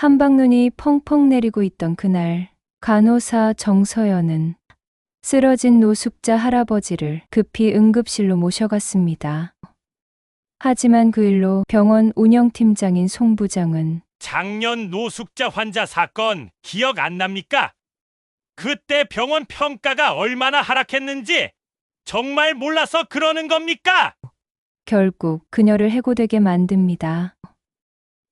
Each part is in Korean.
한방눈이 펑펑 내리고 있던 그날, 간호사 정서연은 쓰러진 노숙자 할아버지를 급히 응급실로 모셔갔습니다. 하지만 그 일로 병원 운영팀장인 송 부장은 작년 노숙자 환자 사건 기억 안 납니까? 그때 병원 평가가 얼마나 하락했는지 정말 몰라서 그러는 겁니까? 결국 그녀를 해고되게 만듭니다.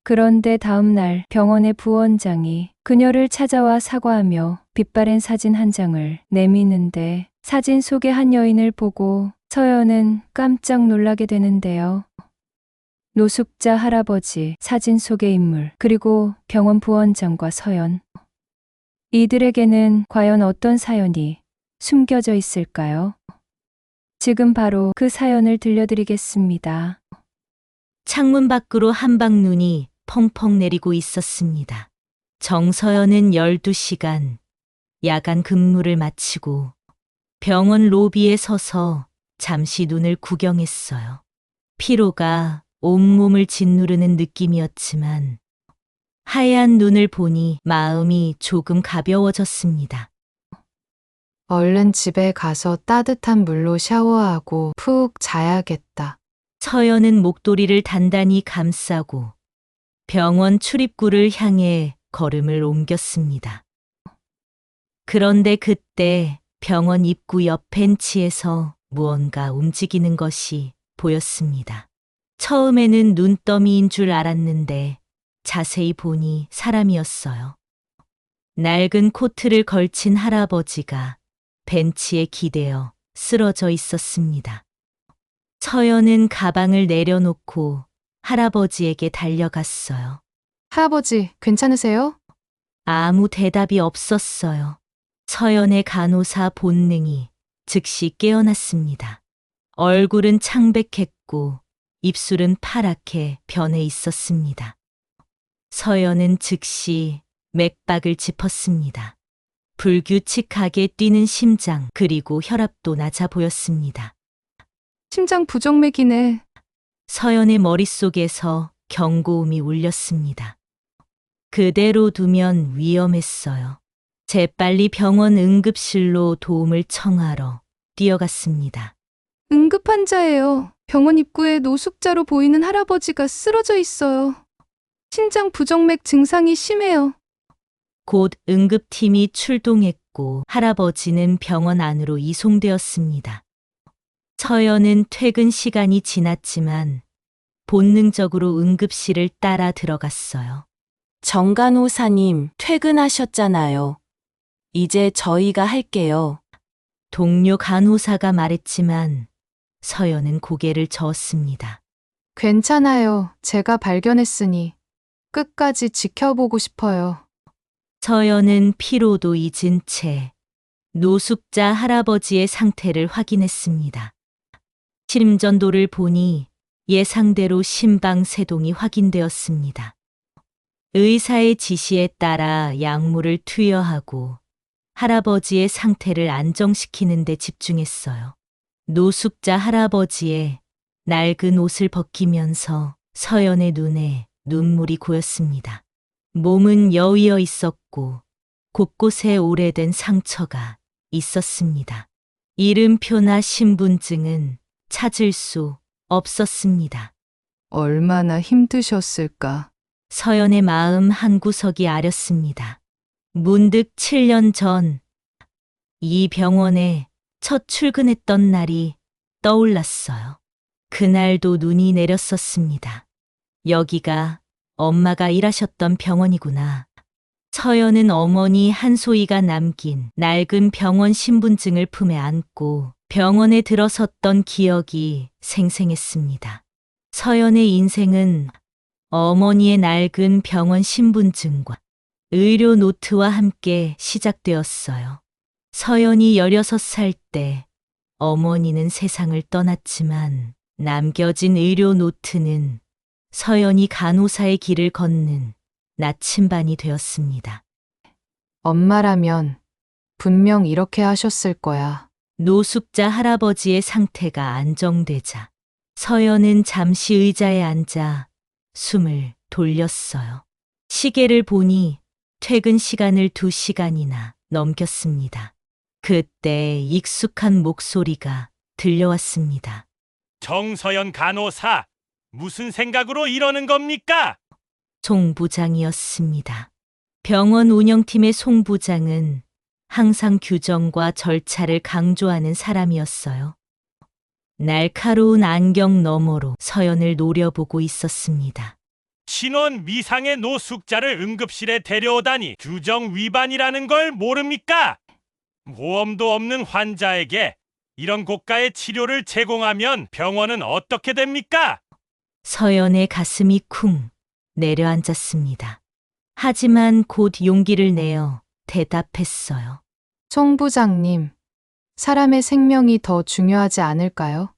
그런데 다음 날 병원의 부원장이 그녀를 찾아와 사과하며 빛바랜 사진 한 장을 내미는데 사진 속의 한 여인을 보고 서연은 깜짝 놀라게 되는데요. 노숙자 할아버지, 사진 속의 인물, 그리고 병원 부원장과 서연. 이들에게는 과연 어떤 사연이 숨겨져 있을까요? 지금 바로 그 사연을 들려드리겠습니다. 창문 밖으로 한방눈이 펑펑 내리고 있었습니다. 정서연은 12시간 야간 근무를 마치고 병원 로비에 서서 잠시 눈을 구경했어요. 피로가 온몸을 짓누르는 느낌이었지만 하얀 눈을 보니 마음이 조금 가벼워졌습니다. 얼른 집에 가서 따뜻한 물로 샤워하고 푹 자야겠다. 서연은 목도리를 단단히 감싸고 병원 출입구를 향해 걸음을 옮겼습니다. 그런데 그때 병원 입구 옆 벤치에서 무언가 움직이는 것이 보였습니다. 처음에는 눈더미인 줄 알았는데 자세히 보니 사람이었어요. 낡은 코트를 걸친 할아버지가 벤치에 기대어 쓰러져 있었습니다. 서연은 가방을 내려놓고 할아버지에게 달려갔어요. 할아버지, 괜찮으세요? 아무 대답이 없었어요. 서연의 간호사 본능이 즉시 깨어났습니다. 얼굴은 창백했고 입술은 파랗게 변해 있었습니다. 서연은 즉시 맥박을 짚었습니다. 불규칙하게 뛰는 심장 그리고 혈압도 낮아 보였습니다. 심장 부정맥이네. 서연의 머릿속에서 경고음이 울렸습니다. 그대로 두면 위험했어요. 재빨리 병원 응급실로 도움을 청하러 뛰어갔습니다. 응급환자예요. 병원 입구에 노숙자로 보이는 할아버지가 쓰러져 있어요. 심장 부정맥 증상이 심해요. 곧 응급팀이 출동했고 할아버지는 병원 안으로 이송되었습니다. 서연은 퇴근 시간이 지났지만 본능적으로 응급실을 따라 들어갔어요. 정 간호사님, 퇴근하셨잖아요. 이제 저희가 할게요. 동료 간호사가 말했지만 서연은 고개를 저었습니다. 괜찮아요. 제가 발견했으니 끝까지 지켜보고 싶어요. 서연은 피로도 잊은 채 노숙자 할아버지의 상태를 확인했습니다. 심전도를 보니 예상대로 심방세동이 확인되었습니다. 의사의 지시에 따라 약물을 투여하고 할아버지의 상태를 안정시키는 데 집중했어요. 노숙자 할아버지의 낡은 옷을 벗기면서 서연의 눈에 눈물이 고였습니다. 몸은 여위어 있었고 곳곳에 오래된 상처가 있었습니다. 이름표나 신분증은 찾을 수 없었습니다. 얼마나 힘드셨을까. 서연의 마음 한구석이 아렸습니다. 문득 7년 전 이 병원에 첫 출근했던 날이 떠올랐어요. 그날도 눈이 내렸었습니다. 여기가 엄마가 일하셨던 병원이구나. 서연은 어머니 한소희가 남긴 낡은 병원 신분증을 품에 안고 병원에 들어섰던 기억이 생생했습니다. 서연의 인생은 어머니의 낡은 병원 신분증과 의료 노트와 함께 시작되었어요. 서연이 16살 때 어머니는 세상을 떠났지만 남겨진 의료 노트는 서연이 간호사의 길을 걷는 나침반이 되었습니다. 엄마라면 분명 이렇게 하셨을 거야. 노숙자 할아버지의 상태가 안정되자 서연은 잠시 의자에 앉아 숨을 돌렸어요. 시계를 보니 퇴근 시간을 2시간이나 넘겼습니다. 그때 익숙한 목소리가 들려왔습니다. 정서연 간호사, 무슨 생각으로 이러는 겁니까? 송 부장이었습니다. 병원 운영팀의 송 부장은 항상 규정과 절차를 강조하는 사람이었어요. 날카로운 안경 너머로 서연을 노려보고 있었습니다. 신원 미상의 노숙자를 응급실에 데려오다니 규정 위반이라는 걸 모릅니까? 보험도 없는 환자에게 이런 고가의 치료를 제공하면 병원은 어떻게 됩니까? 서연의 가슴이 쿵 내려앉았습니다. 하지만 곧 용기를 내어 대답했어요. 송 부장님, 사람의 생명이 더 중요하지 않을까요?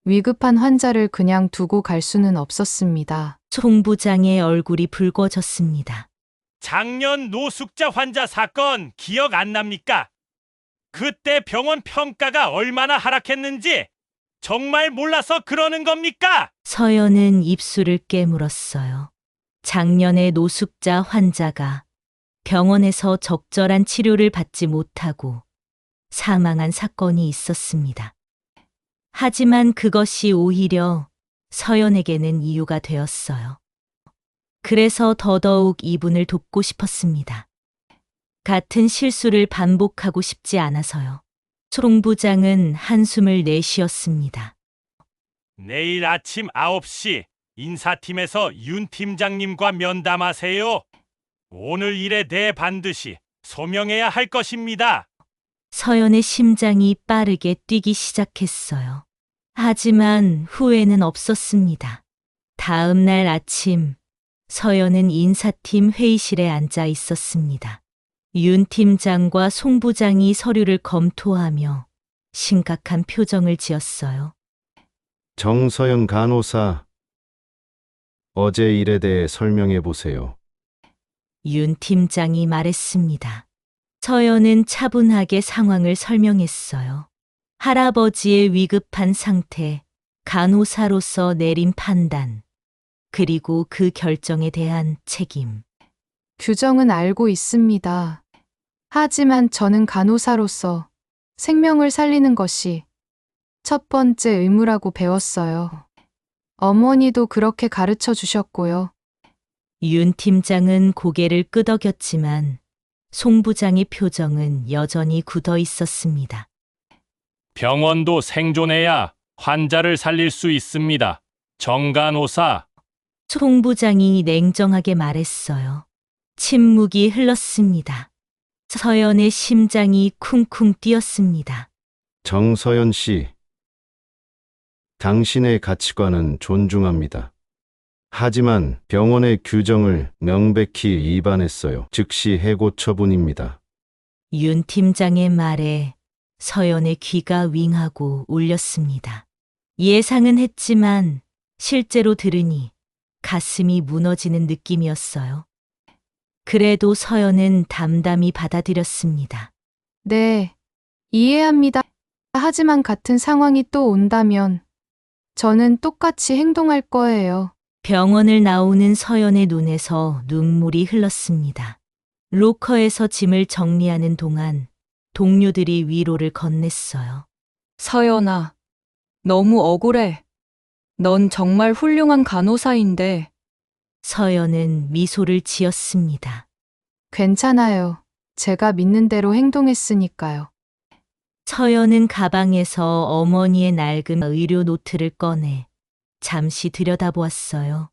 위급한 환자를 그냥 두고 갈 수는 없었습니다. 송 부장의 얼굴이 붉어졌습니다. 작년 노숙자 환자 사건 기억 안 납니까? 그때 병원 평가가 얼마나 하락했는지 정말 몰라서 그러는 겁니까? 서연은 입술을 깨물었어요. 작년에 노숙자 환자가 병원에서 적절한 치료를 받지 못하고 사망한 사건이 있었습니다. 하지만 그것이 오히려 서연에게는 이유가 되었어요. 그래서 더더욱 이분을 돕고 싶었습니다. 같은 실수를 반복하고 싶지 않아서요. 송 부장은 한숨을 내쉬었습니다. 내일 아침 9시 인사팀에서 윤 팀장님과 면담하세요. 오늘 일에 대해 반드시 소명해야 할 것입니다. 서연의 심장이 빠르게 뛰기 시작했어요. 하지만 후회는 없었습니다. 다음 날 아침, 서연은 인사팀 회의실에 앉아 있었습니다. 윤 팀장과 송 부장이 서류를 검토하며 심각한 표정을 지었어요. 정서연 간호사, 어제 일에 대해 설명해 보세요. 윤 팀장이 말했습니다. 서연은 차분하게 상황을 설명했어요. 할아버지의 위급한 상태, 간호사로서 내린 판단, 그리고 그 결정에 대한 책임. 규정은 알고 있습니다. 하지만 저는 간호사로서 생명을 살리는 것이 첫 번째 의무라고 배웠어요. 어머니도 그렇게 가르쳐 주셨고요. 윤 팀장은 고개를 끄덕였지만 송 부장의 표정은 여전히 굳어 있었습니다. 병원도 생존해야 환자를 살릴 수 있습니다. 정간호사, 송 부장이 냉정하게 말했어요. 침묵이 흘렀습니다. 서연의 심장이 쿵쿵 뛰었습니다. 정서연 씨, 당신의 가치관은 존중합니다. 하지만 병원의 규정을 명백히 위반했어요. 즉시 해고 처분입니다. 윤 팀장의 말에 서연의 귀가 윙하고 울렸습니다. 예상은 했지만 실제로 들으니 가슴이 무너지는 느낌이었어요. 그래도 서연은 담담히 받아들였습니다. 네, 이해합니다. 하지만 같은 상황이 또 온다면 저는 똑같이 행동할 거예요. 병원을 나오는 서연의 눈에서 눈물이 흘렀습니다. 로커에서 짐을 정리하는 동안 동료들이 위로를 건넸어요. 서연아, 너무 억울해. 넌 정말 훌륭한 간호사인데. 서연은 미소를 지었습니다. 괜찮아요. 제가 믿는 대로 행동했으니까요. 서연은 가방에서 어머니의 낡은 의료 노트를 꺼내 잠시 들여다보았어요.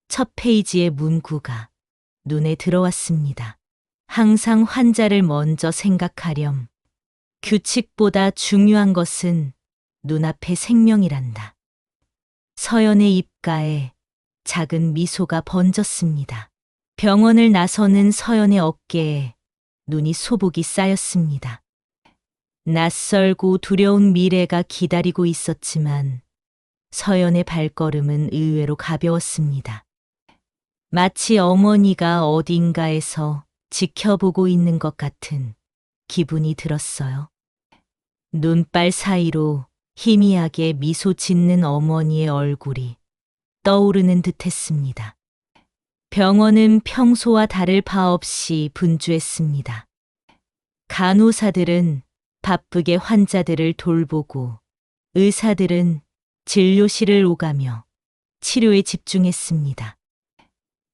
첫 페이지의 문구가 눈에 들어왔습니다. 항상 환자를 먼저 생각하렴. 규칙보다 중요한 것은 눈앞의 생명이란다. 서연의 입가에 작은 미소가 번졌습니다. 병원을 나서는 서연의 어깨에 눈이 소복이 쌓였습니다. 낯설고 두려운 미래가 기다리고 있었지만 서연의 발걸음은 의외로 가벼웠습니다. 마치 어머니가 어딘가에서 지켜보고 있는 것 같은 기분이 들었어요. 눈발 사이로 희미하게 미소 짓는 어머니의 얼굴이 떠오르는 듯 했습니다. 병원은 평소와 다를 바 없이 분주했습니다. 간호사들은 바쁘게 환자들을 돌보고 의사들은 진료실을 오가며 치료에 집중했습니다.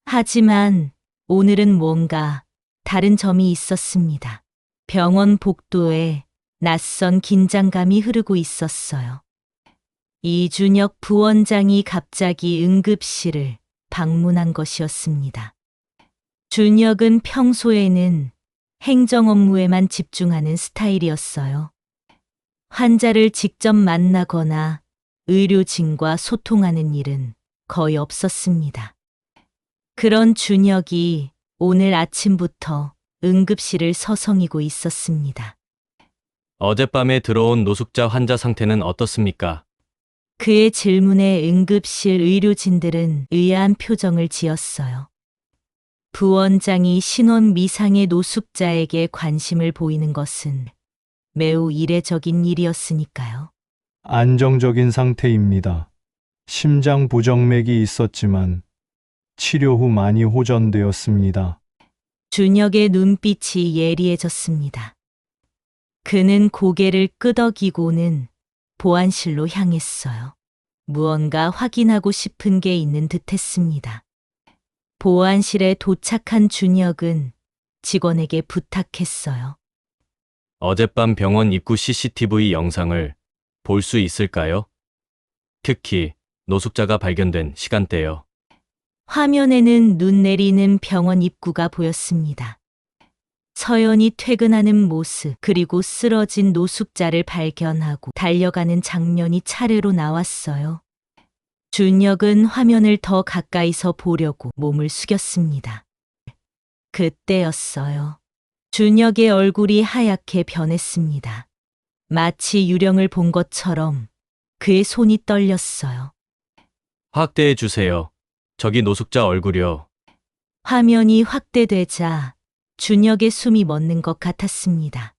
하지만 오늘은 뭔가 다른 점이 있었습니다. 병원 복도에 낯선 긴장감이 흐르고 있었어요. 이준혁 부원장이 갑자기 응급실을 방문한 것이었습니다. 준혁은 평소에는 행정 업무에만 집중하는 스타일이었어요. 환자를 직접 만나거나 의료진과 소통하는 일은 거의 없었습니다. 그런 준혁이 오늘 아침부터 응급실을 서성이고 있었습니다. 어젯밤에 들어온 노숙자 환자 상태는 어떻습니까? 그의 질문에 응급실 의료진들은 의아한 표정을 지었어요. 부원장이 신원 미상의 노숙자에게 관심을 보이는 것은 매우 이례적인 일이었으니까요. 안정적인 상태입니다. 심장 부정맥이 있었지만 치료 후 많이 호전되었습니다. 준혁의 눈빛이 예리해졌습니다. 그는 고개를 끄덕이고는 보안실로 향했어요. 무언가 확인하고 싶은 게 있는 듯 했습니다. 보안실에 도착한 준혁은 직원에게 부탁했어요. 어젯밤 병원 입구 CCTV 영상을 볼 수 있을까요? 특히 노숙자가 발견된 시간대요. 화면에는 눈 내리는 병원 입구가 보였습니다. 서연이 퇴근하는 모습, 그리고 쓰러진 노숙자를 발견하고 달려가는 장면이 차례로 나왔어요. 준혁은 화면을 더 가까이서 보려고 몸을 숙였습니다. 그때였어요. 준혁의 얼굴이 하얗게 변했습니다. 마치 유령을 본 것처럼 그의 손이 떨렸어요. 확대해 주세요. 저기 노숙자 얼굴이요. 화면이 확대되자 준혁의 숨이 멎는 것 같았습니다.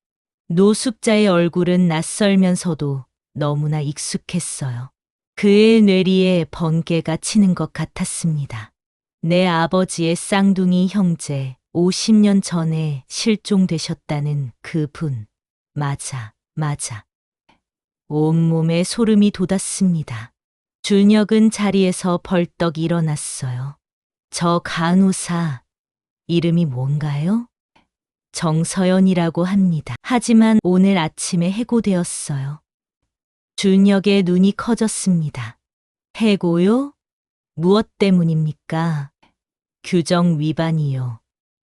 노숙자의 얼굴은 낯설면서도 너무나 익숙했어요. 그의 뇌리에 번개가 치는 것 같았습니다. 내 아버지의 쌍둥이 형제, 50년 전에 실종되셨다는 그분. 맞아. 온몸에 소름이 돋았습니다. 준혁은 자리에서 벌떡 일어났어요. 저 간호사, 이름이 뭔가요? 정서연이라고 합니다. 하지만 오늘 아침에 해고되었어요. 준혁의 눈이 커졌습니다. 해고요? 무엇 때문입니까? 규정 위반이요.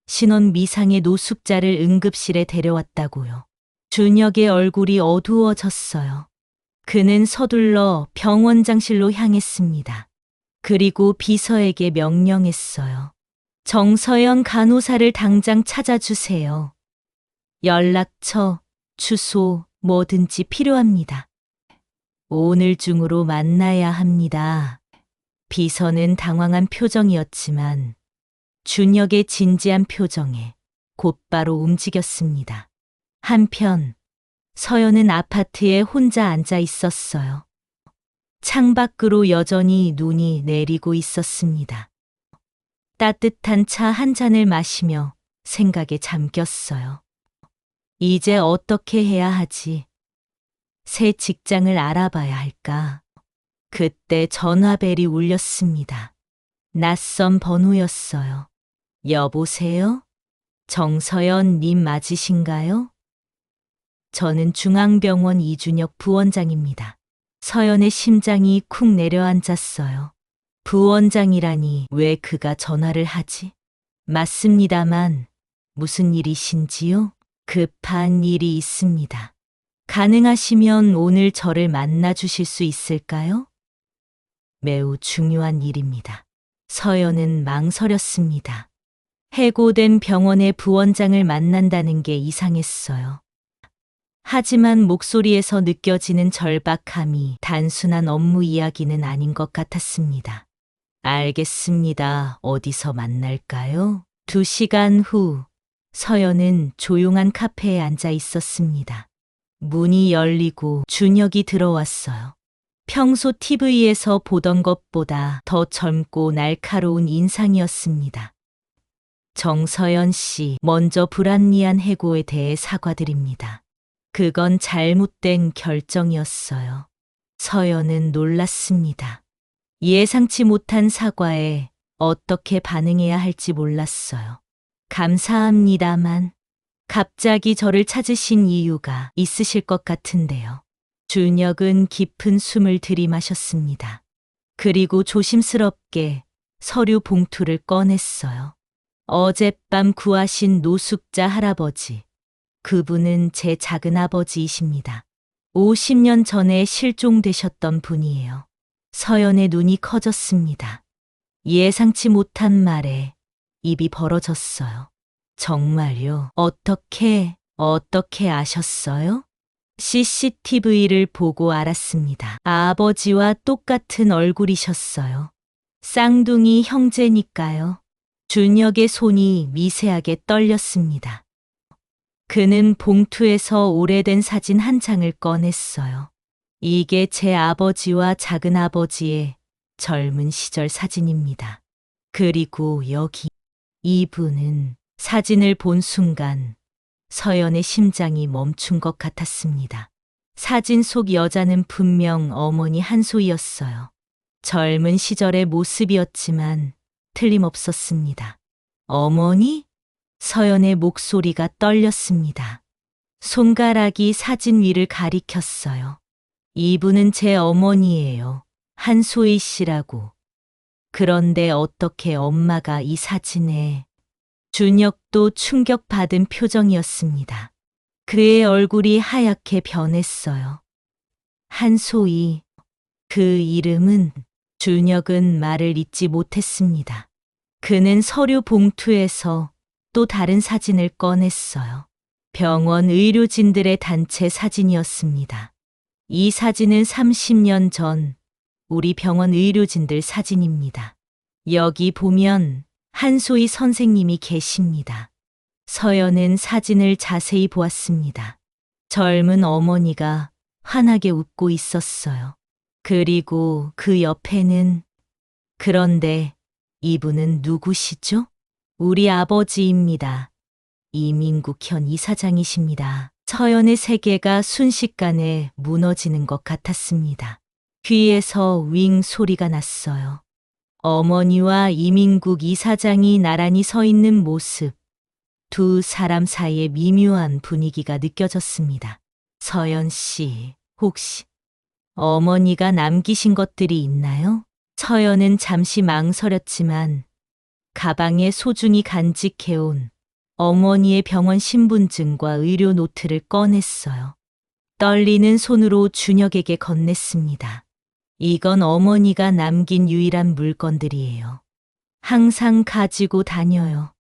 신원 미상의 노숙자를 응급실에 데려왔다고요. 준혁의 얼굴이 어두워졌어요. 그는 서둘러 병원장실로 향했습니다. 그리고 비서에게 명령했어요. 정서연 간호사를 당장 찾아주세요. 연락처, 주소, 뭐든지 필요합니다. 오늘 중으로 만나야 합니다. 비서는 당황한 표정이었지만 준혁의 진지한 표정에 곧바로 움직였습니다. 한편 서연은 아파트에 혼자 앉아 있었어요. 창밖으로 여전히 눈이 내리고 있었습니다. 따뜻한 차 한 잔을 마시며 생각에 잠겼어요. 이제 어떻게 해야 하지? 새 직장을 알아봐야 할까? 그때 전화벨이 울렸습니다. 낯선 번호였어요. 여보세요? 정서연 님 맞으신가요? 저는 중앙병원 이준혁 부원장입니다. 서연의 심장이 쿵 내려앉았어요. 부원장이라니 왜 그가 전화를 하지? 맞습니다만 무슨 일이신지요? 급한 일이 있습니다. 가능하시면 오늘 저를 만나 주실 수 있을까요? 매우 중요한 일입니다. 서연은 망설였습니다. 해고된 병원의 부원장을 만난다는 게 이상했어요. 하지만 목소리에서 느껴지는 절박함이 단순한 업무 이야기는 아닌 것 같았습니다. 알겠습니다. 어디서 만날까요? 2시간 후, 서연은 조용한 카페에 앉아 있었습니다. 문이 열리고 준혁이 들어왔어요. 평소 TV에서 보던 것보다 더 젊고 날카로운 인상이었습니다. 정서연 씨, 먼저 불합리한 해고에 대해 사과드립니다. 그건 잘못된 결정이었어요. 서연은 놀랐습니다. 예상치 못한 사과에 어떻게 반응해야 할지 몰랐어요. 감사합니다만, 갑자기 저를 찾으신 이유가 있으실 것 같은데요. 준혁은 깊은 숨을 들이마셨습니다. 그리고 조심스럽게 서류 봉투를 꺼냈어요. 어젯밤 구하신 노숙자 할아버지. 그분은 제 작은아버지이십니다. 50년 전에 실종되셨던 분이에요. 서연의 눈이 커졌습니다. 예상치 못한 말에 입이 벌어졌어요. 정말요? 어떻게 아셨어요? CCTV를 보고 알았습니다. 아버지와 똑같은 얼굴이셨어요. 쌍둥이 형제니까요. 준혁의 손이 미세하게 떨렸습니다. 그는 봉투에서 오래된 사진 한 장을 꺼냈어요. 이게 제 아버지와 작은아버지의 젊은 시절 사진입니다. 그리고 여기 이분은 사진을 본 순간 서연의 심장이 멈춘 것 같았습니다. 사진 속 여자는 분명 어머니 한소희였어요. 젊은 시절의 모습이었지만 틀림없었습니다. 어머니? 서연의 목소리가 떨렸습니다. 손가락이 사진 위를 가리켰어요. 이분은 제 어머니예요. 한소희 씨라고. 그런데 어떻게 엄마가 이 사진에... 준혁도 충격받은 표정이었습니다. 그의 얼굴이 하얗게 변했어요. 한소희, 그 이름은... 준혁은 말을 잇지 못했습니다. 그는 서류 봉투에서 또 다른 사진을 꺼냈어요. 병원 의료진들의 단체 사진이었습니다. 이 사진은 30년 전 우리 병원 의료진들 사진입니다. 여기 보면 한소희 선생님이 계십니다. 서연은 사진을 자세히 보았습니다. 젊은 어머니가 환하게 웃고 있었어요. 그리고 그 옆에는... 그런데 이분은 누구시죠? 우리 아버지입니다. 이민국 현 이사장이십니다. 서연의 세계가 순식간에 무너지는 것 같았습니다. 귀에서 윙 소리가 났어요. 어머니와 이민국 이사장이 나란히 서 있는 모습. 두 사람 사이에 미묘한 분위기가 느껴졌습니다. 서연 씨, 혹시 어머니가 남기신 것들이 있나요? 서연은 잠시 망설였지만 가방에 소중히 간직해온 어머니의 병원 신분증과 의료 노트를 꺼냈어요. 떨리는 손으로 준혁에게 건넸습니다. 이건 어머니가 남긴 유일한 물건들이에요. 항상 가지고 다녀요.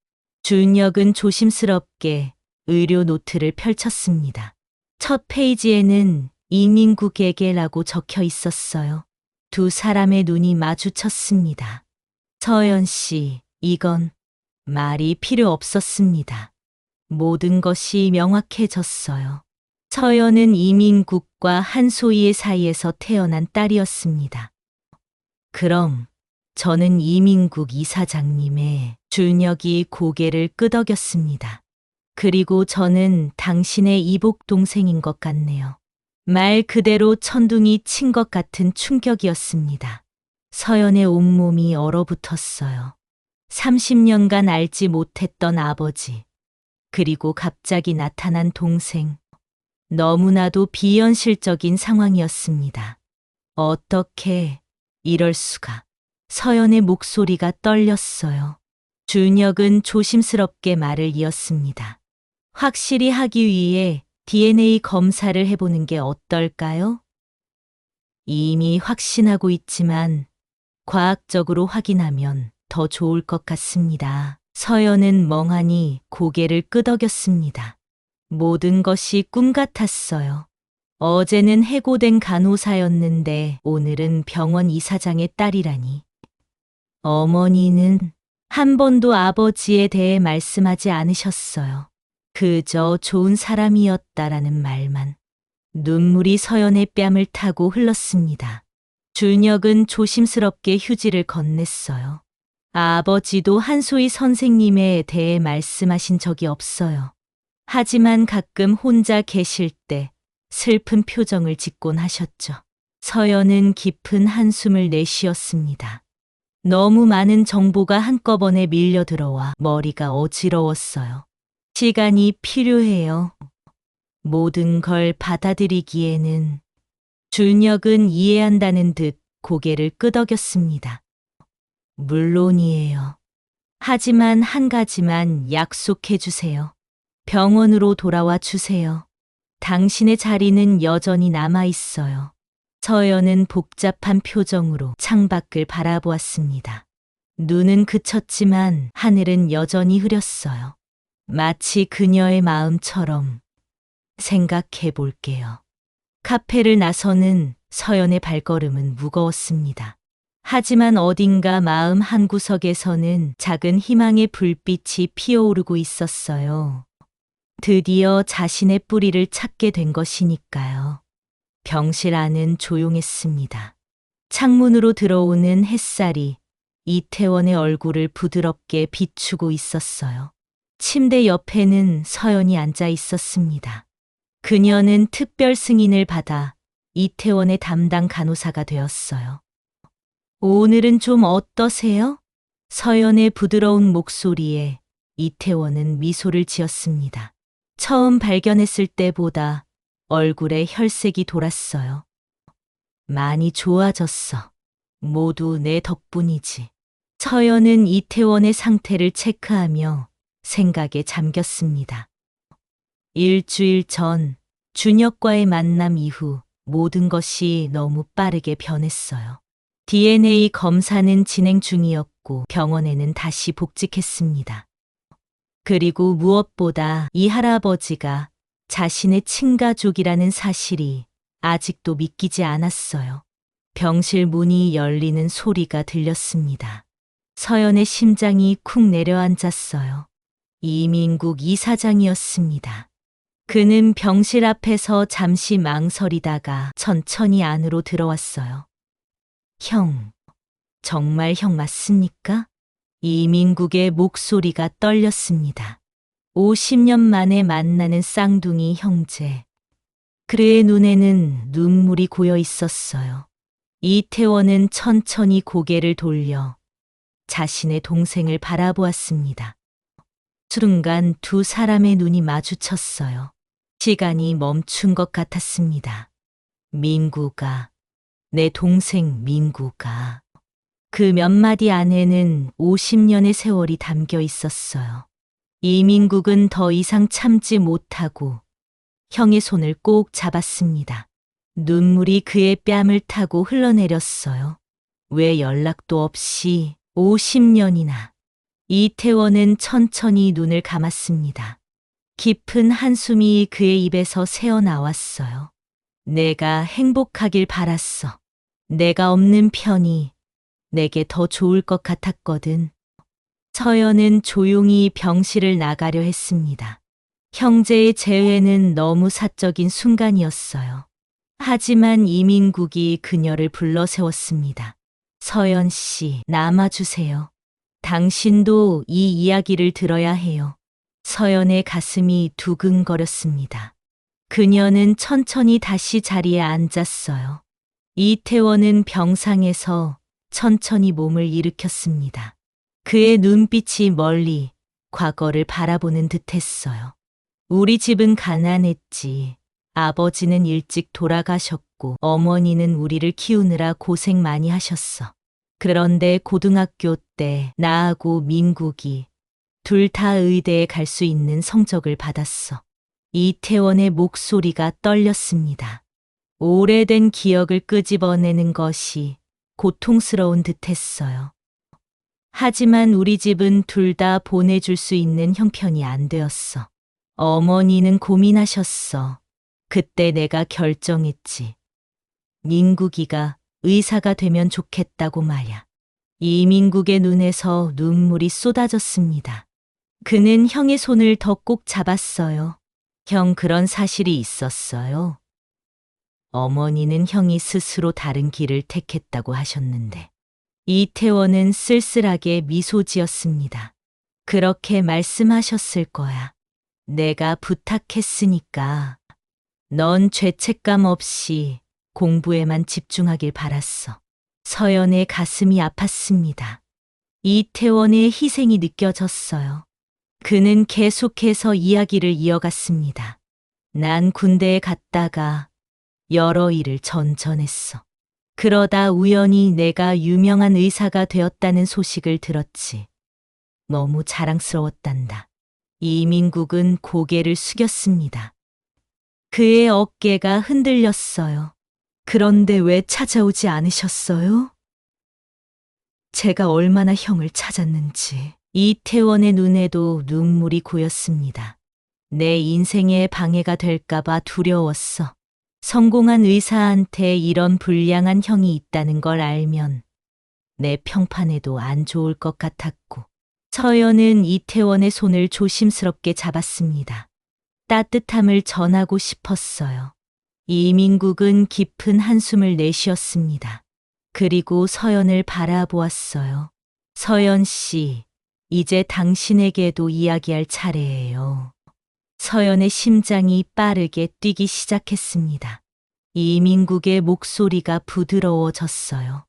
준혁은 조심스럽게 의료 노트를 펼쳤습니다. 첫 페이지에는 이민국에게라고 적혀 있었어요. 두 사람의 눈이 마주쳤습니다. 서연 씨, 이건 말이 필요 없었습니다. 모든 것이 명확해졌어요. 서연은 이민국과 한소희의 사이에서 태어난 딸이었습니다. 그럼 저는 이민국 이사장님의... 준혁이 고개를 끄덕였습니다. 그리고 저는 당신의 이복 동생인 것 같네요. 말 그대로 천둥이 친 것 같은 충격이었습니다. 서연의 온몸이 얼어붙었어요. 30년간 알지 못했던 아버지, 그리고 갑자기 나타난 동생. 너무나도 비현실적인 상황이었습니다. 어떻게 이럴 수가. 서연의 목소리가 떨렸어요. 준혁은 조심스럽게 말을 이었습니다. 확실히 하기 위해 DNA 검사를 해보는 게 어떨까요? 이미 확신하고 있지만 과학적으로 확인하면 더 좋을 것 같습니다. 서연은 멍하니 고개를 끄덕였습니다. 모든 것이 꿈 같았어요. 어제는 해고된 간호사였는데 오늘은 병원 이사장의 딸이라니. 어머니는 한 번도 아버지에 대해 말씀하지 않으셨어요. 그저 좋은 사람이었다라는 말만. 눈물이 서연의 뺨을 타고 흘렀습니다. 준혁은 조심스럽게 휴지를 건넸어요. 아버지도 한소희 선생님에 대해 말씀하신 적이 없어요. 하지만 가끔 혼자 계실 때 슬픈 표정을 짓곤 하셨죠. 서연은 깊은 한숨을 내쉬었습니다. 너무 많은 정보가 한꺼번에 밀려 들어와 머리가 어지러웠어요. 시간이 필요해요. 모든 걸 받아들이기에는. 준혁은 이해한다는 듯 고개를 끄덕였습니다. 물론이에요. 하지만 한 가지만 약속해 주세요. 병원으로 돌아와 주세요. 당신의 자리는 여전히 남아 있어요. 서연은 복잡한 표정으로 창밖을 바라보았습니다. 눈은 그쳤지만 하늘은 여전히 흐렸어요. 마치 그녀의 마음처럼. 생각해 볼게요. 카페를 나서는 서연의 발걸음은 무거웠습니다. 하지만 어딘가 마음 한구석에서는 작은 희망의 불빛이 피어오르고 있었어요. 드디어 자신의 뿌리를 찾게 된 것이니까요. 병실 안은 조용했습니다. 창문으로 들어오는 햇살이 이태원의 얼굴을 부드럽게 비추고 있었어요. 침대 옆에는 서연이 앉아 있었습니다. 그녀는 특별 승인을 받아 이태원의 담당 간호사가 되었어요. 오늘은 좀 어떠세요? 서연의 부드러운 목소리에 이태원은 미소를 지었습니다. 처음 발견했을 때보다 얼굴에 혈색이 돌았어요. 많이 좋아졌어. 모두 내 덕분이지. 서연은 이태원의 상태를 체크하며 생각에 잠겼습니다. 일주일 전 준혁과의 만남 이후 모든 것이 너무 빠르게 변했어요. DNA 검사는 진행 중이었고 병원에는 다시 복직했습니다. 그리고 무엇보다 이 할아버지가 자신의 친가족이라는 사실이 아직도 믿기지 않았어요. 병실 문이 열리는 소리가 들렸습니다. 서연의 심장이 쿵 내려앉았어요. 이민국 이사장이었습니다. 그는 병실 앞에서 잠시 망설이다가 천천히 안으로 들어왔어요. 형, 정말 형 맞습니까? 이민국의 목소리가 떨렸습니다. 50년 만에 만나는 쌍둥이 형제. 그의 눈에는 눈물이 고여 있었어요. 이태원은 천천히 고개를 돌려 자신의 동생을 바라보았습니다. 순간 두 사람의 눈이 마주쳤어요. 시간이 멈춘 것 같았습니다. 민구가, 내 동생 민구가. 그 몇 마디 안에는 50년의 세월이 담겨 있었어요. 이민국은 더 이상 참지 못하고 형의 손을 꼭 잡았습니다. 눈물이 그의 뺨을 타고 흘러내렸어요. 왜 연락도 없이 50년이나. 이태원은 천천히 눈을 감았습니다. 깊은 한숨이 그의 입에서 새어나왔어요. 내가 행복하길 바랐어. 내가 없는 편이 내게 더 좋을 것 같았거든. 서연은 조용히 병실을 나가려 했습니다. 형제의 재회는 너무 사적인 순간이었어요. 하지만 이민국이 그녀를 불러 세웠습니다. 서연 씨, 남아주세요. 당신도 이 이야기를 들어야 해요. 서연의 가슴이 두근거렸습니다. 그녀는 천천히 다시 자리에 앉았어요. 이태원은 병상에서 천천히 몸을 일으켰습니다. 그의 눈빛이 멀리 과거를 바라보는 듯했어요. 우리 집은 가난했지. 아버지는 일찍 돌아가셨고 어머니는 우리를 키우느라 고생 많이 하셨어. 그런데 고등학교 때 나하고 민국이 둘 다 의대에 갈 수 있는 성적을 받았어. 이태원의 목소리가 떨렸습니다. 오래된 기억을 끄집어내는 것이 고통스러운 듯했어요. 하지만 우리 집은 둘 다 보내줄 수 있는 형편이 안 되었어. 어머니는 고민하셨어. 그때 내가 결정했지. 민국이가 의사가 되면 좋겠다고 말야. 이민국의 눈에서 눈물이 쏟아졌습니다. 그는 형의 손을 더 꼭 잡았어요. 형, 그런 사실이 있었어요. 어머니는 형이 스스로 다른 길을 택했다고 하셨는데 이태원은 쓸쓸하게 미소 지었습니다. 그렇게 말씀하셨을 거야. 내가 부탁했으니까 넌 죄책감 없이 공부에만 집중하길 바랐어. 서연의 가슴이 아팠습니다. 이태원의 희생이 느껴졌어요. 그는 계속해서 이야기를 이어갔습니다. 난 군대에 갔다가 여러 일을 전전했어. 그러다 우연히 내가 유명한 의사가 되었다는 소식을 들었지. 너무 자랑스러웠단다. 이민국은 고개를 숙였습니다. 그의 어깨가 흔들렸어요. 그런데 왜 찾아오지 않으셨어요? 제가 얼마나 형을 찾았는지. 이태원의 눈에도 눈물이 고였습니다. 내 인생에 방해가 될까봐 두려웠어. 성공한 의사한테 이런 불량한 형이 있다는 걸 알면 내 평판에도 안 좋을 것 같았고. 서연은 이태원의 손을 조심스럽게 잡았습니다. 따뜻함을 전하고 싶었어요. 이민국은 깊은 한숨을 내쉬었습니다. 그리고 서연을 바라보았어요. 서연 씨, 이제 당신에게도 이야기할 차례예요. 서연의 심장이 빠르게 뛰기 시작했습니다. 이민국의 목소리가 부드러워졌어요.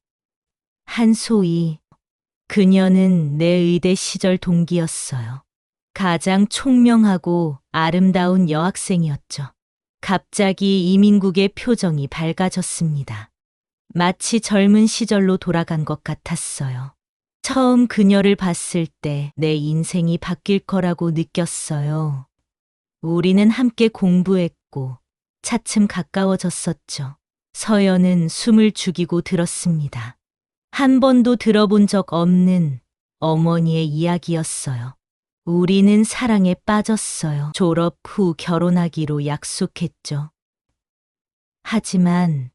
한소희, 그녀는 내 의대 시절 동기였어요. 가장 총명하고 아름다운 여학생이었죠. 갑자기 이민국의 표정이 밝아졌습니다. 마치 젊은 시절로 돌아간 것 같았어요. 처음 그녀를 봤을 때 내 인생이 바뀔 거라고 느꼈어요. 우리는 함께 공부했고 차츰 가까워졌었죠. 서연은 숨을 죽이고 들었습니다. 한 번도 들어본 적 없는 어머니의 이야기였어요. 우리는 사랑에 빠졌어요. 졸업 후 결혼하기로 약속했죠. 하지만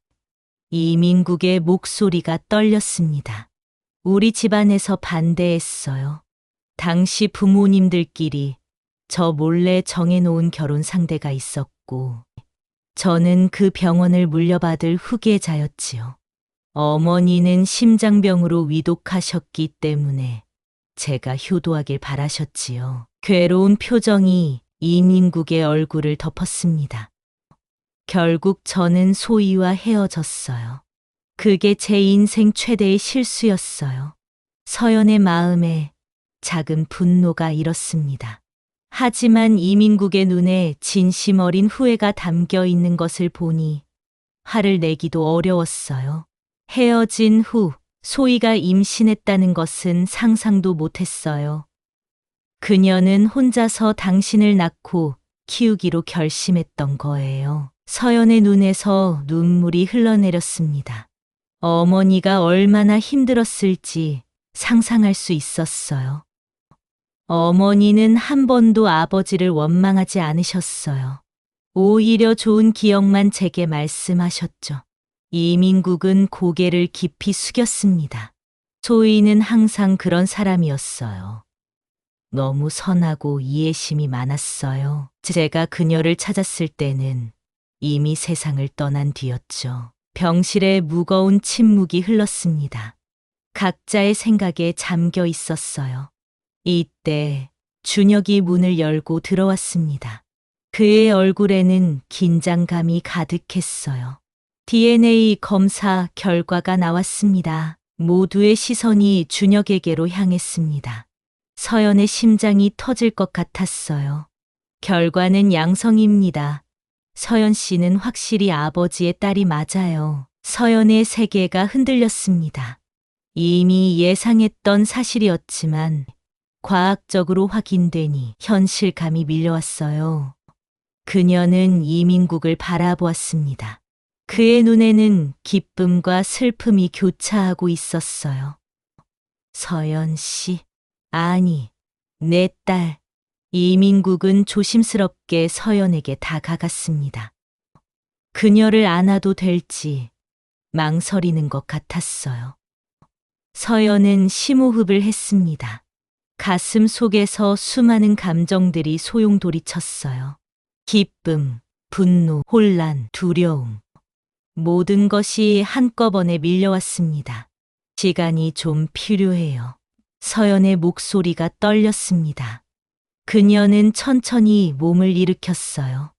이민국의 목소리가 떨렸습니다. 우리 집안에서 반대했어요. 당시 부모님들끼리 저 몰래 정해놓은 결혼 상대가 있었고, 저는 그 병원을 물려받을 후계자였지요. 어머니는 심장병으로 위독하셨기 때문에 제가 효도하길 바라셨지요. 괴로운 표정이 이민국의 얼굴을 덮었습니다. 결국 저는 소희와 헤어졌어요. 그게 제 인생 최대의 실수였어요. 서연의 마음에 작은 분노가 일었습니다. 하지만 이민국의 눈에 진심 어린 후회가 담겨 있는 것을 보니 화를 내기도 어려웠어요. 헤어진 후 소희가 임신했다는 것은 상상도 못했어요. 그녀는 혼자서 당신을 낳고 키우기로 결심했던 거예요. 서연의 눈에서 눈물이 흘러내렸습니다. 어머니가 얼마나 힘들었을지 상상할 수 있었어요. 어머니는 한 번도 아버지를 원망하지 않으셨어요. 오히려 좋은 기억만 제게 말씀하셨죠. 이민국은 고개를 깊이 숙였습니다. 소희는 항상 그런 사람이었어요. 너무 선하고 이해심이 많았어요. 제가 그녀를 찾았을 때는 이미 세상을 떠난 뒤였죠. 병실에 무거운 침묵이 흘렀습니다. 각자의 생각에 잠겨 있었어요. 이때 준혁이 문을 열고 들어왔습니다. 그의 얼굴에는 긴장감이 가득했어요. DNA 검사 결과가 나왔습니다. 모두의 시선이 준혁에게로 향했습니다. 서연의 심장이 터질 것 같았어요. 결과는 양성입니다. 서연 씨는 확실히 아버지의 딸이 맞아요. 서연의 세계가 흔들렸습니다. 이미 예상했던 사실이었지만 과학적으로 확인되니 현실감이 밀려왔어요. 그녀는 이민국을 바라보았습니다. 그의 눈에는 기쁨과 슬픔이 교차하고 있었어요. 서연 씨, 아니, 내 딸. 이민국은 조심스럽게 서연에게 다가갔습니다. 그녀를 안아도 될지 망설이는 것 같았어요. 서연은 심호흡을 했습니다. 가슴 속에서 수많은 감정들이 소용돌이쳤어요. 기쁨, 분노, 혼란, 두려움. 모든 것이 한꺼번에 밀려왔습니다. 시간이 좀 필요해요. 서연의 목소리가 떨렸습니다. 그녀는 천천히 몸을 일으켰어요.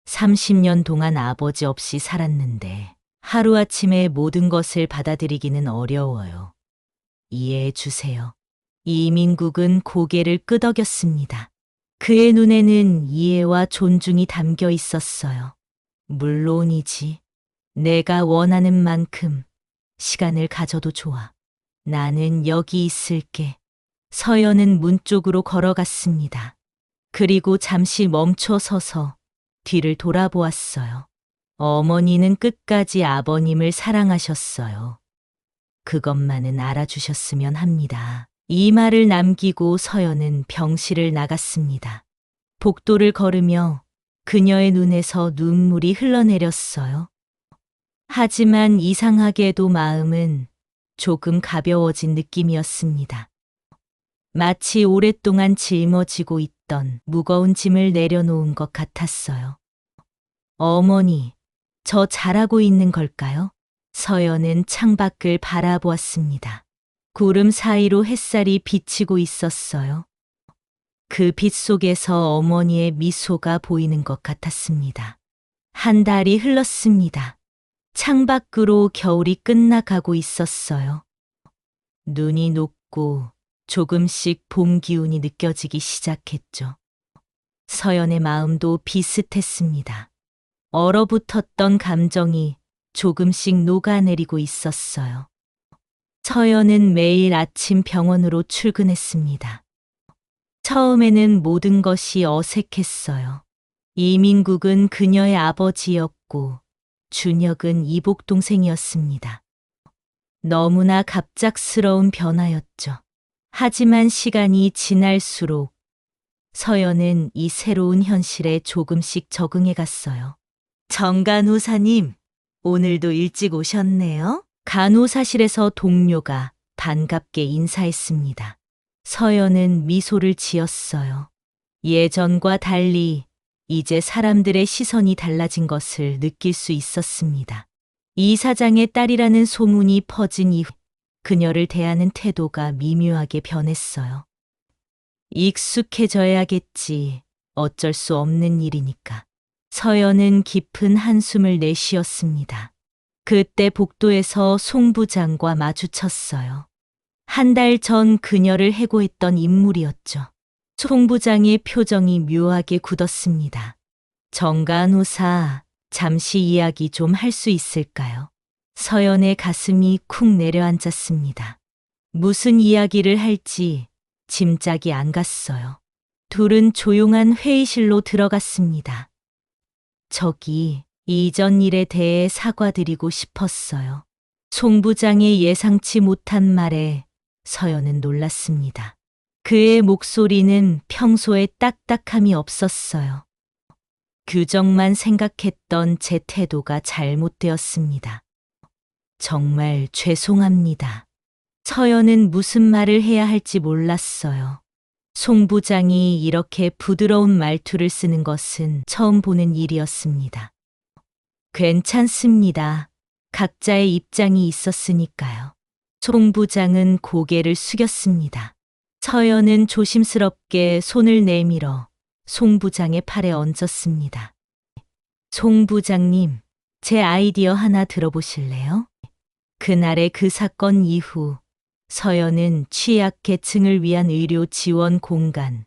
30년 동안 아버지 없이 살았는데 하루아침에 모든 것을 받아들이기는 어려워요. 이해해 주세요. 이민국은 고개를 끄덕였습니다. 그의 눈에는 이해와 존중이 담겨 있었어요. 물론이지. 내가 원하는 만큼 시간을 가져도 좋아. 나는 여기 있을게. 서연은 문 쪽으로 걸어갔습니다. 그리고 잠시 멈춰 서서 뒤를 돌아보았어요. 어머니는 끝까지 아버님을 사랑하셨어요. 그것만은 알아주셨으면 합니다. 이 말을 남기고 서연은 병실을 나갔습니다. 복도를 걸으며 그녀의 눈에서 눈물이 흘러내렸어요. 하지만 이상하게도 마음은 조금 가벼워진 느낌이었습니다. 마치 오랫동안 짊어지고 있던 무거운 짐을 내려놓은 것 같았어요. 어머니, 저 잘하고 있는 걸까요? 서연은 창밖을 바라보았습니다. 구름 사이로 햇살이 비치고 있었어요. 그 빛 속에서 어머니의 미소가 보이는 것 같았습니다. 한 달이 흘렀습니다. 창밖으로 겨울이 끝나가고 있었어요. 눈이 녹고 조금씩 봄 기운이 느껴지기 시작했죠. 서연의 마음도 비슷했습니다. 얼어붙었던 감정이 조금씩 녹아내리고 있었어요. 서연은 매일 아침 병원으로 출근했습니다. 처음에는 모든 것이 어색했어요. 이민국은 그녀의 아버지였고 준혁은 이복 동생이었습니다. 너무나 갑작스러운 변화였죠. 하지만 시간이 지날수록 서연은 이 새로운 현실에 조금씩 적응해 갔어요. 정간호사님, 오늘도 일찍 오셨네요. 간호사실에서 동료가 반갑게 인사했습니다. 서연은 미소를 지었어요. 예전과 달리 이제 사람들의 시선이 달라진 것을 느낄 수 있었습니다. 이 사장의 딸이라는 소문이 퍼진 이후 그녀를 대하는 태도가 미묘하게 변했어요. 익숙해져야겠지. 어쩔 수 없는 일이니까. 서연은 깊은 한숨을 내쉬었습니다. 그때 복도에서 송 부장과 마주쳤어요. 한 달 전 그녀를 해고했던 인물이었죠. 송 부장의 표정이 묘하게 굳었습니다. 정간호사, 잠시 이야기 좀 할 수 있을까요? 서연의 가슴이 쿵 내려앉았습니다. 무슨 이야기를 할지 짐작이 안 갔어요. 둘은 조용한 회의실로 들어갔습니다. 저기, 이전 일에 대해 사과드리고 싶었어요. 송 부장의 예상치 못한 말에 서연은 놀랐습니다. 그의 목소리는 평소에 딱딱함이 없었어요. 규정만 생각했던 제 태도가 잘못되었습니다. 정말 죄송합니다. 서연은 무슨 말을 해야 할지 몰랐어요. 송 부장이 이렇게 부드러운 말투를 쓰는 것은 처음 보는 일이었습니다. 괜찮습니다. 각자의 입장이 있었으니까요. 송 부장은 고개를 숙였습니다. 서연은 조심스럽게 손을 내밀어 송 부장의 팔에 얹었습니다. 송 부장님, 제 아이디어 하나 들어보실래요? 그날의 그 사건 이후 서연은 취약계층을 위한 의료 지원 공간,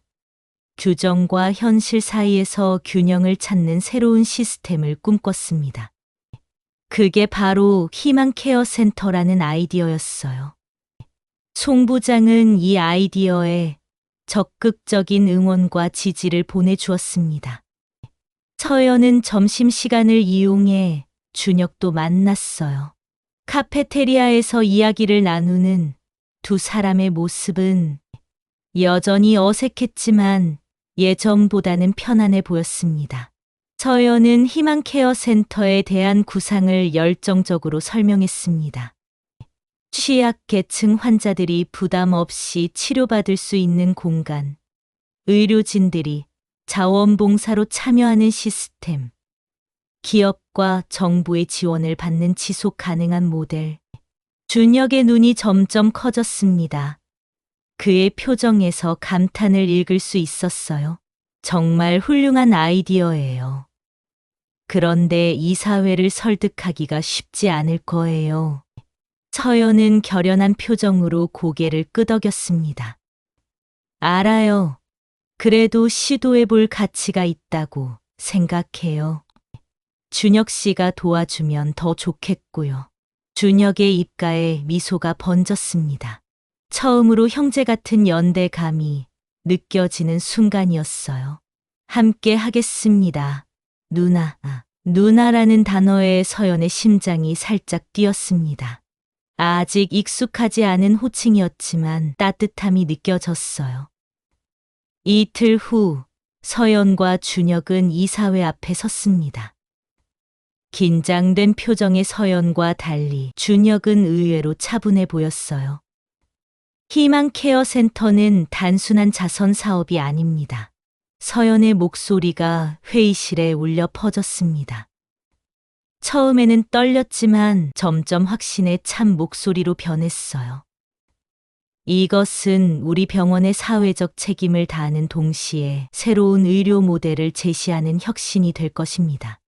규정과 현실 사이에서 균형을 찾는 새로운 시스템을 꿈꿨습니다. 그게 바로 희망케어 센터라는 아이디어였어요. 송 부장은 이 아이디어에 적극적인 응원과 지지를 보내주었습니다. 서연은 점심시간을 이용해 준혁도 만났어요. 카페테리아에서 이야기를 나누는 두 사람의 모습은 여전히 어색했지만 예전보다는 편안해 보였습니다. 서연은 희망케어 센터에 대한 구상을 열정적으로 설명했습니다. 취약계층 환자들이 부담 없이 치료받을 수 있는 공간, 의료진들이 자원봉사로 참여하는 시스템, 기업과 정부의 지원을 받는 지속 가능한 모델. 준혁의 눈이 점점 커졌습니다. 그의 표정에서 감탄을 읽을 수 있었어요. 정말 훌륭한 아이디어예요. 그런데 이사회를 설득하기가 쉽지 않을 거예요. 서연은 결연한 표정으로 고개를 끄덕였습니다. 알아요. 그래도 시도해 볼 가치가 있다고 생각해요. 준혁 씨가 도와주면 더 좋겠고요. 준혁의 입가에 미소가 번졌습니다. 처음으로 형제 같은 연대감이 느껴지는 순간이었어요. 함께 하겠습니다. 누나. 누나라는 단어에 서연의 심장이 살짝 뛰었습니다. 아직 익숙하지 않은 호칭이었지만 따뜻함이 느껴졌어요. 이틀 후 서연과 준혁은 이사회 앞에 섰습니다. 긴장된 표정의 서연과 달리 준혁은 의외로 차분해 보였어요. 희망 케어 센터는 단순한 자선 사업이 아닙니다. 서연의 목소리가 회의실에 울려 퍼졌습니다. 처음에는 떨렸지만 점점 확신에 찬 목소리로 변했어요. 이것은 우리 병원의 사회적 책임을 다하는 동시에 새로운 의료 모델을 제시하는 혁신이 될 것입니다.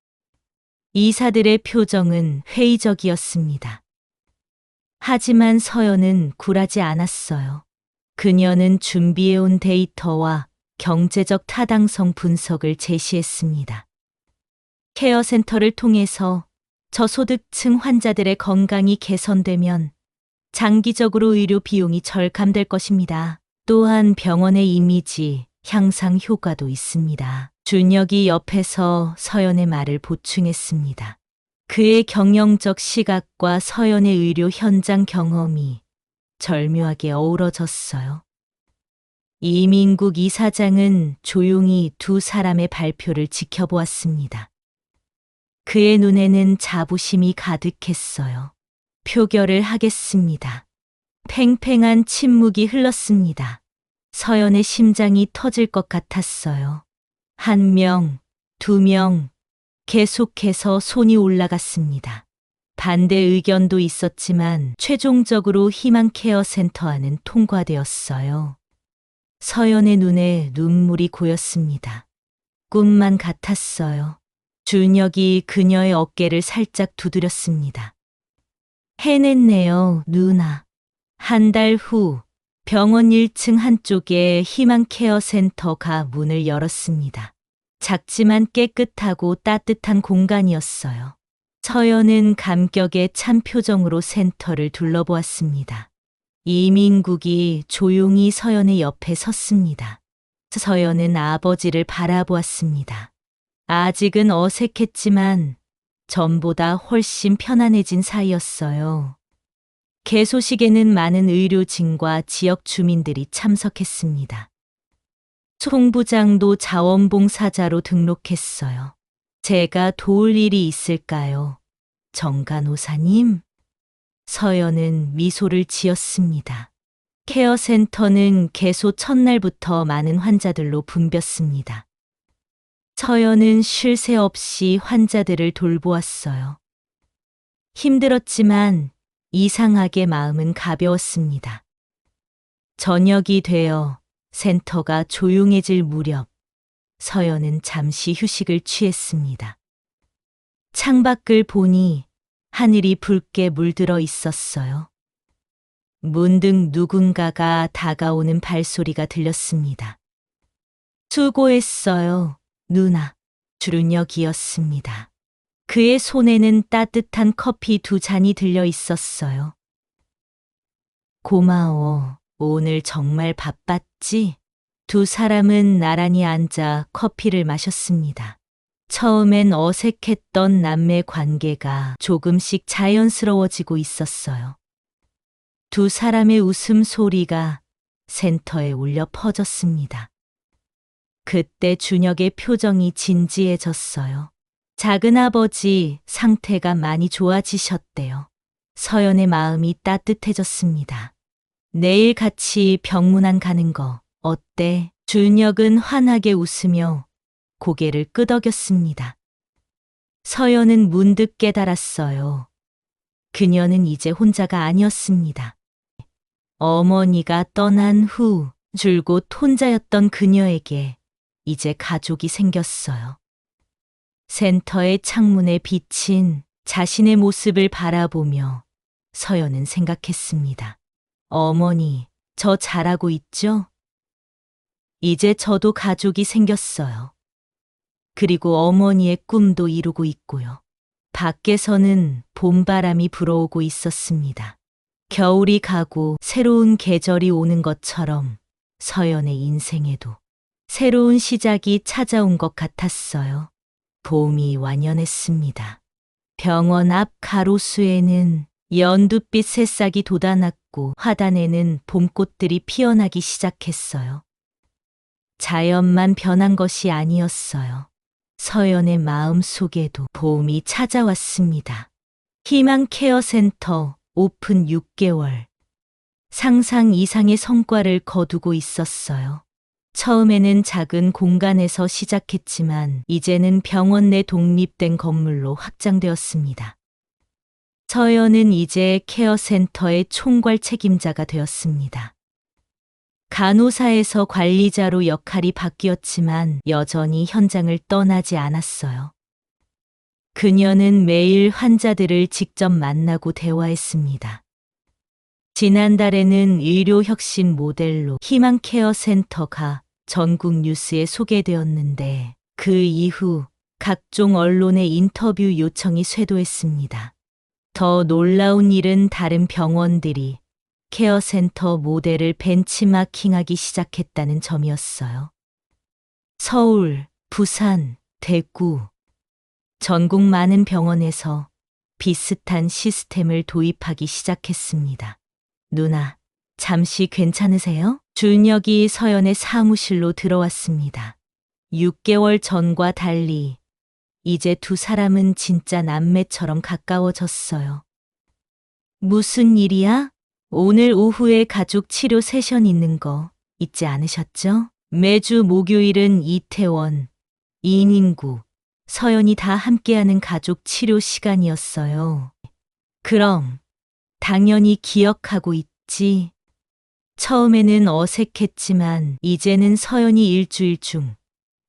이사들의 표정은 회의적이었습니다. 하지만 서연은 굴하지 않았어요. 그녀는 준비해온 데이터와 경제적 타당성 분석을 제시했습니다. 케어센터를 통해서 저소득층 환자들의 건강이 개선되면 장기적으로 의료 비용이 절감될 것입니다. 또한 병원의 이미지 향상 효과도 있습니다. 준혁이 옆에서 서연의 말을 보충했습니다. 그의 경영적 시각과 서연의 의료 현장 경험이 절묘하게 어우러졌어요. 이민국 이사장은 조용히 두 사람의 발표를 지켜보았습니다. 그의 눈에는 자부심이 가득했어요. 표결을 하겠습니다. 팽팽한 침묵이 흘렀습니다. 서연의 심장이 터질 것 같았어요. 1명, 2명, 계속해서 손이 올라갔습니다. 반대 의견도 있었지만 최종적으로 희망 케어 센터안은 통과되었어요. 서연의 눈에 눈물이 고였습니다. 꿈만 같았어요. 준혁이 그녀의 어깨를 살짝 두드렸습니다. 해냈네요, 누나. 한 달 후 병원 1층 한쪽에 희망 케어 센터가 문을 열었습니다. 작지만 깨끗하고 따뜻한 공간이었어요. 서연은 감격에 찬 표정으로 센터를 둘러보았습니다. 이민국이 조용히 서연의 옆에 섰습니다. 서연은 아버지를 바라보았습니다. 아직은 어색했지만 전보다 훨씬 편안해진 사이였어요. 개소식에는 많은 의료진과 지역 주민들이 참석했습니다. 송부장도 자원봉사자로 등록했어요. 제가 도울 일이 있을까요? 정 간호사님? 서연은 미소를 지었습니다. 케어센터는 개소 첫날부터 많은 환자들로 붐볐습니다. 서연은 쉴 새 없이 환자들을 돌보았어요. 힘들었지만 이상하게 마음은 가벼웠습니다. 저녁이 되어 센터가 조용해질 무렵 서연은 잠시 휴식을 취했습니다. 창밖을 보니 하늘이 붉게 물들어 있었어요. 문득 누군가가 다가오는 발소리가 들렸습니다. 수고했어요, 누나. 준혁이었습니다. 그의 손에는 따뜻한 커피 2잔이 들려 있었어요. 고마워. 오늘 정말 바빴지? 두 사람은 나란히 앉아 커피를 마셨습니다. 처음엔 어색했던 남매 관계가 조금씩 자연스러워지고 있었어요. 두 사람의 웃음소리가 센터에 울려 퍼졌습니다. 그때 준혁의 표정이 진지해졌어요. 작은아버지 상태가 많이 좋아지셨대요. 서연의 마음이 따뜻해졌습니다. 내일 같이 병문안 가는 거 어때? 준혁은 환하게 웃으며 고개를 끄덕였습니다. 서연은 문득 깨달았어요. 그녀는 이제 혼자가 아니었습니다. 어머니가 떠난 후 줄곧 혼자였던 그녀에게 이제 가족이 생겼어요. 센터의 창문에 비친 자신의 모습을 바라보며 서연은 생각했습니다. 어머니, 저 잘하고 있죠? 이제 저도 가족이 생겼어요. 그리고 어머니의 꿈도 이루고 있고요. 밖에서는 봄바람이 불어오고 있었습니다. 겨울이 가고 새로운 계절이 오는 것처럼 서연의 인생에도 새로운 시작이 찾아온 것 같았어요. 봄이 완연했습니다. 병원 앞 가로수에는 연두빛 새싹이 돋아났고 화단에는 봄꽃들이 피어나기 시작했어요. 자연만 변한 것이 아니었어요. 서연의 마음 속에도 봄이 찾아왔습니다. 희망 케어 센터 오픈 6개월. 상상 이상의 성과를 거두고 있었어요. 처음에는 작은 공간에서 시작했지만 이제는 병원 내 독립된 건물로 확장되었습니다. 서연은 이제 케어 센터의 총괄 책임자가 되었습니다. 간호사에서 관리자로 역할이 바뀌었지만 여전히 현장을 떠나지 않았어요. 그녀는 매일 환자들을 직접 만나고 대화했습니다. 지난달에는 의료혁신 모델로 희망케어 센터가 전국 뉴스에 소개되었는데 그 이후 각종 언론의 인터뷰 요청이 쇄도했습니다. 더 놀라운 일은 다른 병원들이 케어센터 모델을 벤치마킹하기 시작했다는 점이었어요. 서울, 부산, 대구, 전국 많은 병원에서 비슷한 시스템을 도입하기 시작했습니다. 누나, 잠시 괜찮으세요? 준혁이 서연의 사무실로 들어왔습니다. 6개월 전과 달리 이제 두 사람은 진짜 남매처럼 가까워졌어요. 무슨 일이야? 오늘 오후에 가족 치료 세션 있는 거 잊지 않으셨죠? 매주 목요일은 이태원, 이민구, 서연이 다 함께하는 가족 치료 시간이었어요. 그럼 당연히 기억하고 있지. 처음에는 어색했지만 이제는 서연이 일주일 중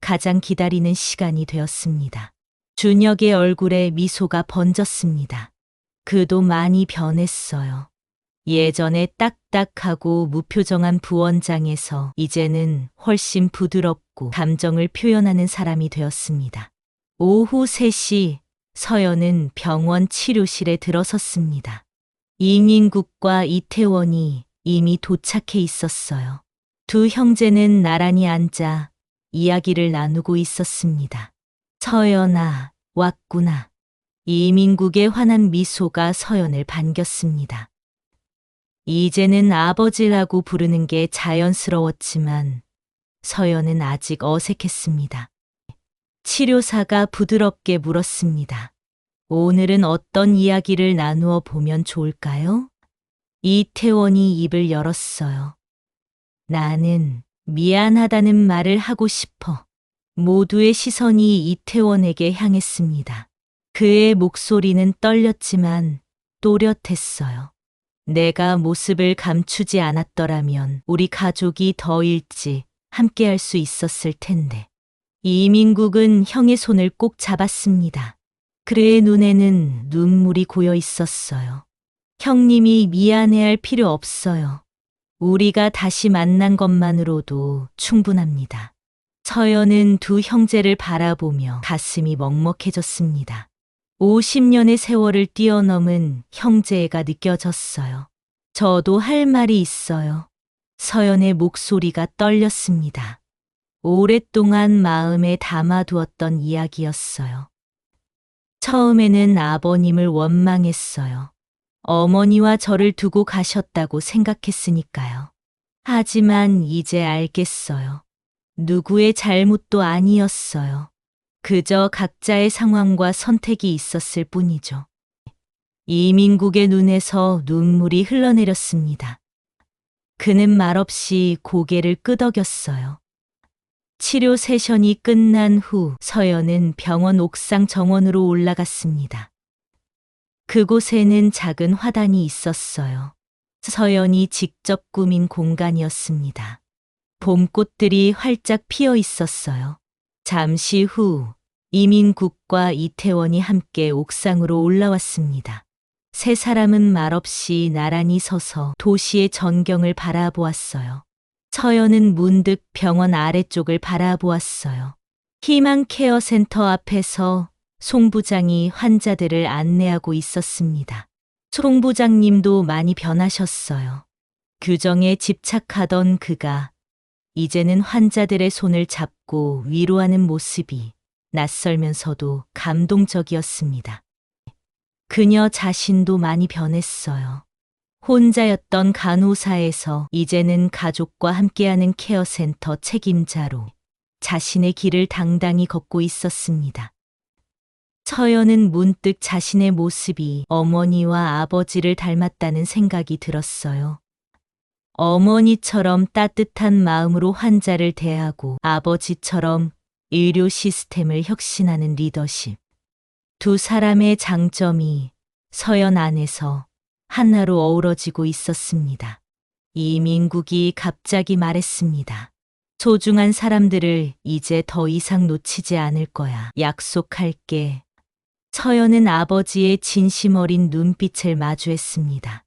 가장 기다리는 시간이 되었습니다. 준혁의 얼굴에 미소가 번졌습니다. 그도 많이 변했어요. 예전에 딱딱하고 무표정한 부원장에서 이제는 훨씬 부드럽고 감정을 표현하는 사람이 되었습니다. 오후 3시 서연은 병원 치료실에 들어섰습니다. 이민국과 이태원이 이미 도착해 있었어요. 두 형제는 나란히 앉아 이야기를 나누고 있었습니다. 서연아, 왔구나. 이민국의 환한 미소가 서연을 반겼습니다. 이제는 아버지라고 부르는 게 자연스러웠지만 서연은 아직 어색했습니다. 치료사가 부드럽게 물었습니다. 오늘은 어떤 이야기를 나누어 보면 좋을까요? 이태원이 입을 열었어요. 나는 미안하다는 말을 하고 싶어. 모두의 시선이 이태원에게 향했습니다. 그의 목소리는 떨렸지만 또렷했어요. 내가 모습을 감추지 않았더라면 우리 가족이 더 일찍 함께할 수 있었을 텐데. 이민국은 형의 손을 꼭 잡았습니다. 그의 눈에는 눈물이 고여 있었어요. 형님이 미안해할 필요 없어요. 우리가 다시 만난 것만으로도 충분합니다. 서연은 두 형제를 바라보며 가슴이 먹먹해졌습니다. 50년의 세월을 뛰어넘은 형제애가 느껴졌어요. 저도 할 말이 있어요. 서연의 목소리가 떨렸습니다. 오랫동안 마음에 담아두었던 이야기였어요. 처음에는 아버님을 원망했어요. 어머니와 저를 두고 가셨다고 생각했으니까요. 하지만 이제 알겠어요. 누구의 잘못도 아니었어요. 그저 각자의 상황과 선택이 있었을 뿐이죠. 이민국의 눈에서 눈물이 흘러내렸습니다. 그는 말없이 고개를 끄덕였어요. 치료 세션이 끝난 후 서연은 병원 옥상 정원으로 올라갔습니다. 그곳에는 작은 화단이 있었어요. 서연이 직접 꾸민 공간이었습니다. 봄꽃들이 활짝 피어 있었어요. 잠시 후 이민국과 이태원이 함께 옥상으로 올라왔습니다. 세 사람은 말없이 나란히 서서 도시의 전경을 바라보았어요. 서연은 문득 병원 아래쪽을 바라보았어요. 희망 케어 센터 앞에서 송 부장이 환자들을 안내하고 있었습니다. 송 부장님도 많이 변하셨어요. 규정에 집착하던 그가 이제는 환자들의 손을 잡고 위로하는 모습이 낯설면서도 감동적이었습니다. 그녀 자신도 많이 변했어요. 혼자였던 간호사에서 이제는 가족과 함께하는 케어센터 책임자로 자신의 길을 당당히 걷고 있었습니다. 서연은 문득 자신의 모습이 어머니와 아버지를 닮았다는 생각이 들었어요. 어머니처럼 따뜻한 마음으로 환자를 대하고 아버지처럼 의료 시스템을 혁신하는 리더십. 두 사람의 장점이 서연 안에서 하나로 어우러지고 있었습니다. 이민국이 갑자기 말했습니다. 소중한 사람들을 이제 더 이상 놓치지 않을 거야. 약속할게. 서연은 아버지의 진심 어린 눈빛을 마주했습니다.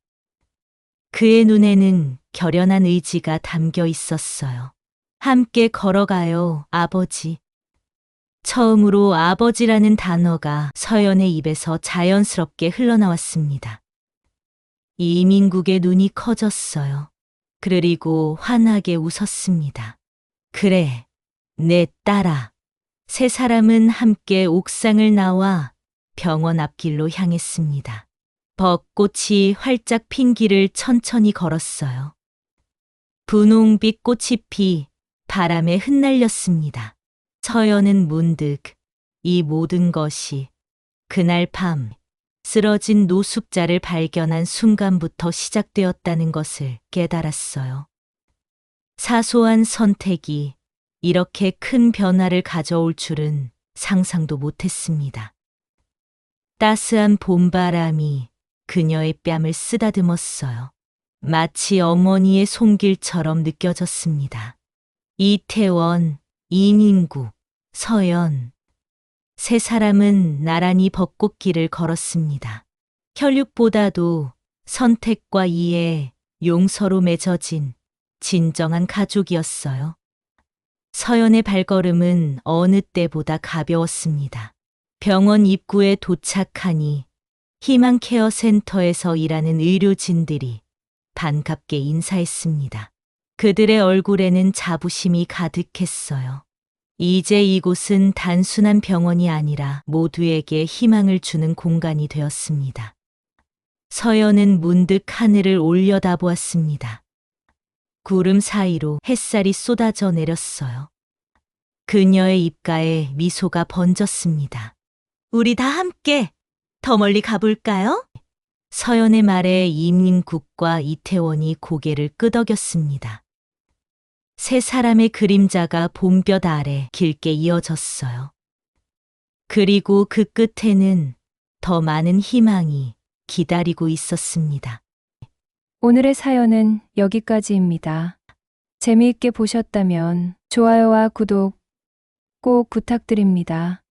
그의 눈에는 결연한 의지가 담겨 있었어요. 함께 걸어가요, 아버지. 처음으로 아버지라는 단어가 서연의 입에서 자연스럽게 흘러나왔습니다. 이민국의 눈이 커졌어요. 그리고 환하게 웃었습니다. 그래, 내 딸아. 세 사람은 함께 옥상을 나와 병원 앞길로 향했습니다. 벚꽃이 활짝 핀 길을 천천히 걸었어요. 분홍빛 꽃이 피 바람에 흩날렸습니다. 서연은 문득 이 모든 것이 그날 밤 쓰러진 노숙자를 발견한 순간부터 시작되었다는 것을 깨달았어요. 사소한 선택이 이렇게 큰 변화를 가져올 줄은 상상도 못했습니다. 따스한 봄바람이 그녀의 뺨을 쓰다듬었어요. 마치 어머니의 손길처럼 느껴졌습니다. 이태원, 이민국, 서연. 세 사람은 나란히 벚꽃길을 걸었습니다. 혈육보다도 선택과 이해, 용서로 맺어진 진정한 가족이었어요. 서연의 발걸음은 어느 때보다 가벼웠습니다. 병원 입구에 도착하니 희망 케어 센터에서 일하는 의료진들이 반갑게 인사했습니다. 그들의 얼굴에는 자부심이 가득했어요. 이제 이곳은 단순한 병원이 아니라 모두에게 희망을 주는 공간이 되었습니다. 서연은 문득 하늘을 올려다보았습니다. 구름 사이로 햇살이 쏟아져 내렸어요. 그녀의 입가에 미소가 번졌습니다. 우리 다 함께 더 멀리 가볼까요? 서연의 말에 이민국과 이태원이 고개를 끄덕였습니다. 세 사람의 그림자가 봄볕 아래 길게 이어졌어요. 그리고 그 끝에는 더 많은 희망이 기다리고 있었습니다. 오늘의 사연은 여기까지입니다. 재미있게 보셨다면 좋아요와 구독 꼭 부탁드립니다.